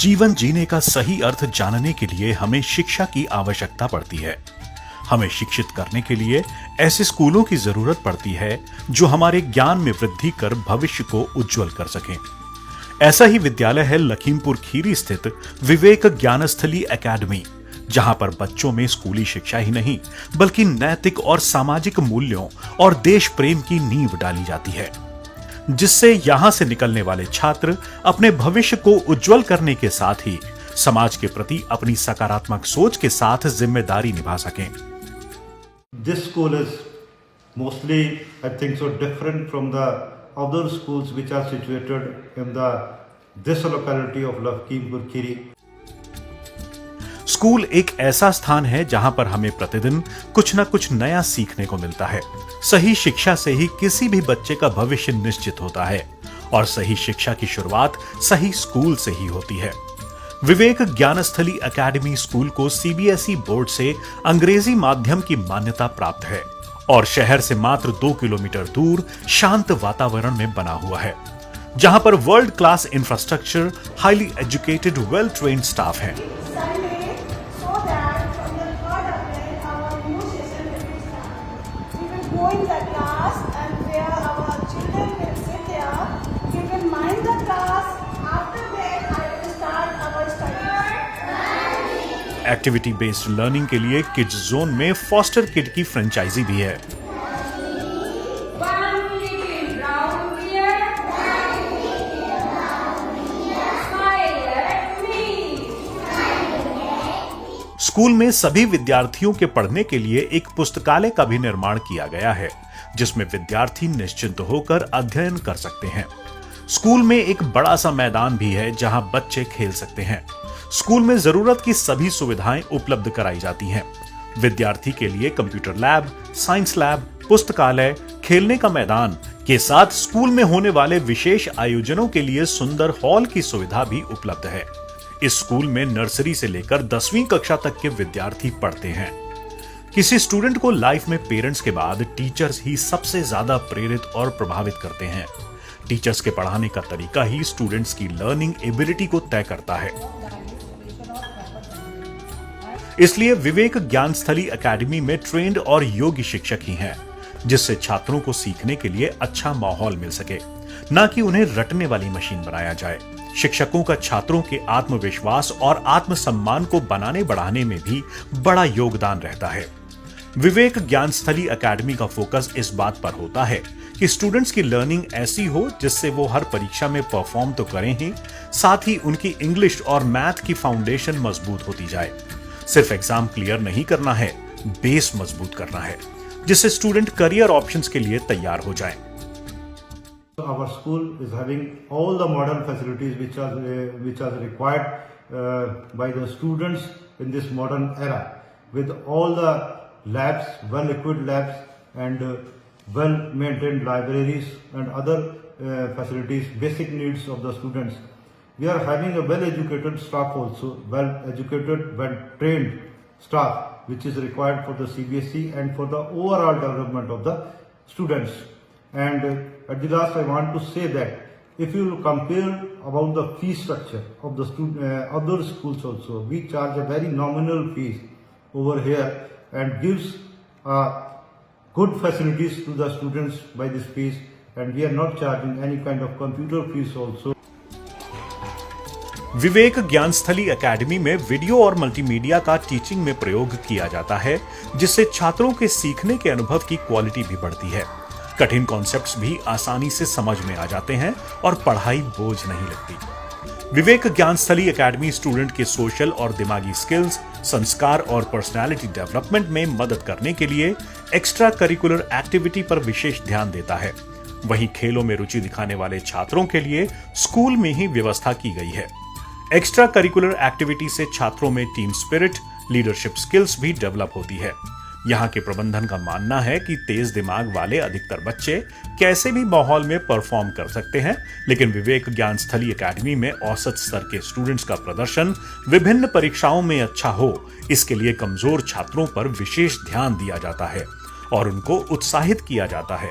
जीवन जीने का सही अर्थ जानने के लिए हमें शिक्षा की आवश्यकता पड़ती है। हमें शिक्षित करने के लिए ऐसे स्कूलों की जरूरत पड़ती है जो हमारे ज्ञान में वृद्धि कर भविष्य को उज्जवल कर सकें। ऐसा ही विद्यालय है लखीमपुर खीरी स्थित विवेक ज्ञानस्थली एकेडमी, जहां पर बच्चों में स्कूली शिक्षा ही नहीं बल्कि नैतिक और सामाजिक मूल्यों और देश प्रेम की नींव डाली जाती है, जिससे यहां से निकलने वाले छात्र अपने भविष्य को उज्जवल करने के साथ ही समाज के प्रति अपनी सकारात्मक सोच के साथ जिम्मेदारी निभा सकें। This school is mostly, I think so, different from the other schools which are situated in this locality of Lakhimpur Kheri. School एक ऐसा स्थान है जहां पर हमें प्रतिदिन कुछ न कुछ नया सीखने को मिलता है। सही शिक्षा से ही किसी भी बच्चे का भविष्य निश्चित होता है और सही शिक्षा की शुरुआत सही स्कूल से ही होती है। विवेक ज्ञानस्थली एकेडमी स्कूल को सीबीएसई बोर्ड से अंग्रेजी माध्यम की मान्यता प्राप्त है और शहर से मात्र 2 किलोमीटर दूर शांत वातावरण में बना हुआ है, जहां पर world class infrastructure, highly educated, well trained staff है। एक्टिविटी बेस्ड लर्निंग के लिए किड्स जोन में फॉस्टर किड की फ्रेंचाइजी भी है। स्कूल में सभी विद्यार्थियों के पढ़ने के लिए एक पुस्तकालय का भी निर्माण किया गया है, जिसमें विद्यार्थी निश्चिंत होकर अध्ययन कर सकते हैं। स्कूल में एक बड़ा सा मैदान भी है जहां बच्चे खेल सकते हैं। स्कूल में जरूरत की सभी सुविधाएं उपलब्ध कराई जाती हैं। विद्यार्थी के लिए कंप्यूटर लैब, साइंस लैब, पुस्तकालय, खेलने का मैदान के साथ स्कूल में होने वाले विशेष आयोजनों के लिए सुंदर हॉल की सुविधा भी उपलब्ध है। इस स्कूल में नर्सरी से लेकर 10वीं कक्षा तक के विद्यार्थी पढ़ते हैं। किसी स्टूडेंट को लाइफ में पेरेंट्स के बाद टीचर्स ही सबसे ज्यादा प्रेरित और प्रभावित करते हैं। टीचर्स के पढ़ाने का तरीका ही स्टूडेंट्स की लर्निंग एबिलिटी को तय करता है। इसलिए विवेक ज्ञानस्थली एकेडमी में ट्रेंड और योग्य शिक्षक ही हैं, जिससे छात्रों को सीखने के लिए अच्छा माहौल मिल सके, न कि उन्हें रटने वाली मशीन बनाया जाए। शिक्षकों का छात्रों के आत्मविश्वास और आत्मसम्मान को बनाने बढ़ाने में भी बड़ा योगदान रहता है। विवेक ज्ञानस्थली एकेडमी का फोकस इस बात पर होता है कि स्टूडेंट्स की लर्निंग ऐसी हो जिससे वो हर परीक्षा में परफॉर्म तो करें ही, साथ ही उनकी इंग्लिश और मैथ की फाउंडेशन मजबूत होती जाए। सिर्फ एग्जाम क्लियर नहीं करना है, बेस मजबूत करना है, जिससे स्टूडेंट करियर ऑप्शंस के लिए तैयार हो जाएं। Our school is having all the modern facilities which are required by the students in this modern era, with all the labs, well-equipped labs, and well-maintained libraries and other facilities, basic needs of the students. We are having a well-educated staff also, well-educated, well-trained staff, which is required for the CBSE and for the overall development of the students. And at the last, I want to say that if you compare about the fee structure of the other schools also, we charge a very nominal fees over here and gives good facilities to the students by this fees, and we are not charging any kind of computer fees also. Vivek Gyansthali academy में video और multimedia का teaching में प्रयोग किया जाता है, जिससे छात्रों के सीखने के अनुभव की क्वालिटी भी बढ़ती है। कठिन कॉन्सेप्ट्स भी आसानी से समझ में आ जाते हैं और पढ़ाई बोझ नहीं लगती। विवेक ज्ञानस्थली एकेडमी स्टूडेंट के सोशल और दिमागी स्किल्स, संस्कार और पर्सनालिटी डेवलपमेंट में मदद करने के लिए एक्स्ट्रा करिकुलर एक्टिविटी पर विशेष ध्यान देता है। वहीं खेलों में रुचि दिखाने वाले छात्रों के लिए स्कूल में ही व्यवस्था की गई है। एक्स्ट्रा करिकुलर एक्टिविटी से छात्रों में टीम स्पिरिट, लीडरशिप स्किल्स भी डेवलप होती है। यहाँ के प्रबंधन का मानना है कि तेज दिमाग वाले अधिकतर बच्चे कैसे भी माहौल में परफॉर्म कर सकते हैं, लेकिन विवेक ज्ञानस्थली एकेडमी में औसत स्तर के स्टूडेंट्स का प्रदर्शन विभिन्न परीक्षाओं में अच्छा हो, इसके लिए कमजोर छात्रों पर विशेष ध्यान दिया जाता है और उनको उत्साहित किया जाता है।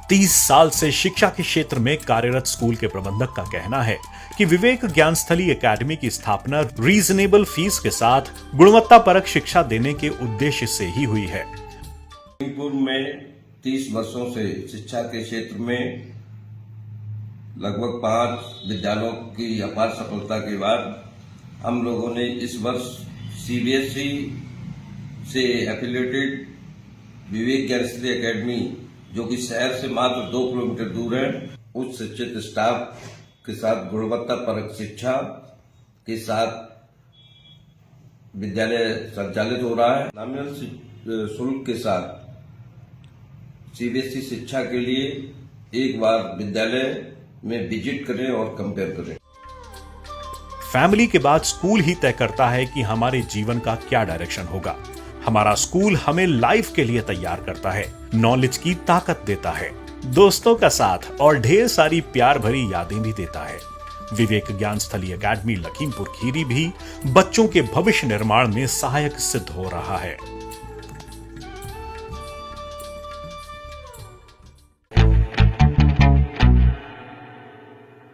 30 साल से शिक्षा के क्षेत्र में कार्यरत स्कूल के प्रबंधक का कहना है कि विवेक ज्ञानस्थली एकेडमी की स्थापना रीजनेबल फीस के साथ गुणवत्तापरक शिक्षा देने के उद्देश्य से ही हुई है। लखीमपुर में 30 वर्षों से शिक्षा के क्षेत्र में लगभग 5 विद्यालयों की अपार सफलता के बाद हम लोगों ने इस वर्ष सीबीएसई से एफिलिएटेड विवेक ज्ञानस्थली एकेडमी, जो कि शहर से मात्र 2 किलोमीटर दूर है, उच्च शिक्षित स्टाफ के साथ गुणवत्तापरक शिक्षा के साथ विद्यालय संचालित हो रहा है। नॉमिनल शुल्क के साथ सीबीएसई शिक्षा के लिए एक बार विद्यालय में विजिट करें और कंपेयर करें। फैमिली के बाद स्कूल ही तय करता है कि हमारे जीवन का क्या डायरेक्शन होगा। हमारा स्कूल हमें लाइफ के लिए तैयार करता है, नॉलेज की ताकत देता है, दोस्तों का साथ और ढेर सारी प्यार भरी यादें भी देता है। विवेक ज्ञानस्थली एकेडमी लखीमपुर खीरी भी बच्चों के भविष्य निर्माण में सहायक सिद्ध हो रहा है।